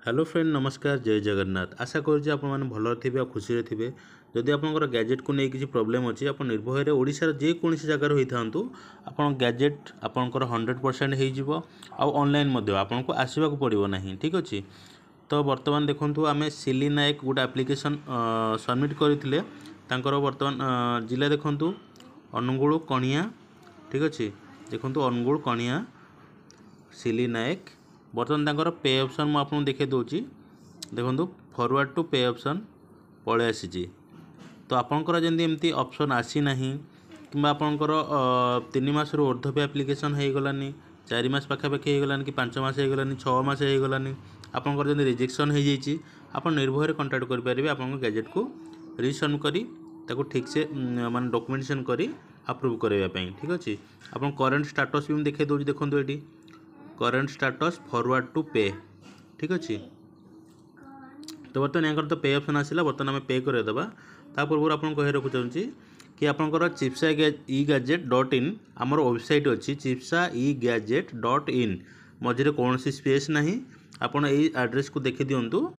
Hello friend नमस्कार जय जगन्नाथ आशा करुँचे आपने भल थे और खुशी थे जदि आपंकर गैजेट को नहीं किसी प्रोब्लेम अच्छी आप निर्भय ओडिशार जेकोसी जगार होता आप गैजेट आपंकर 100% ऑनलाइन आपन को आसवाक पड़ो ना ठीक अच्छे। तो बर्तमान देखूँ आम सिली नायक गोटे आप्लिकेसन सबमिट करते बर्तमान जिला देखूँ अनुगुल कणिया ठीक अच्छे। देखूँ अनुगुल कणिया सिली नायक बर्तमान तांकर पे ऑप्शन मु आपको देखे दूची देखो फॉरवर्ड टू पे ऑप्शन पलि आसी। तो आपंकर जमी एमती ऑप्शन आसी ना कि आपंकर 3 मास ऊर्ध्व भी एप्लिकेशन हो गलानी 4 मास पाखापाखि हो गलानी कि 5 मास हो गलानी 6 मास हो गलानी आपंकर जब रिजेक्शन हो जाइए आप निर्भय कंटाक्ट करेंगे आप गैजेट को रिसबमिट करी ठीक से माने डॉक्यूमेंटेशन करी अप्रूव करने ठीक अच्छे। आप करेन्ट स्टाटस भी देखे दूँ देखो ये करेन्ट स्टाटस फॉरवर्ड टू पे ठीक अच्छे। तो बर्तमान यहाँ तो पे ऑप्शन आसला बर्तमान आम पे करदेवा ता पूर्व आपको कही रखु चाहूँगी कि आपंकर चिप्सा इ गैजेट डॉट इन आमर वेबसाइट अच्छी चिप्सा इ गैजेट डॉट इन मझे कौन स्पेस ना आपड़ यही एड्रेस को देखी दिंतु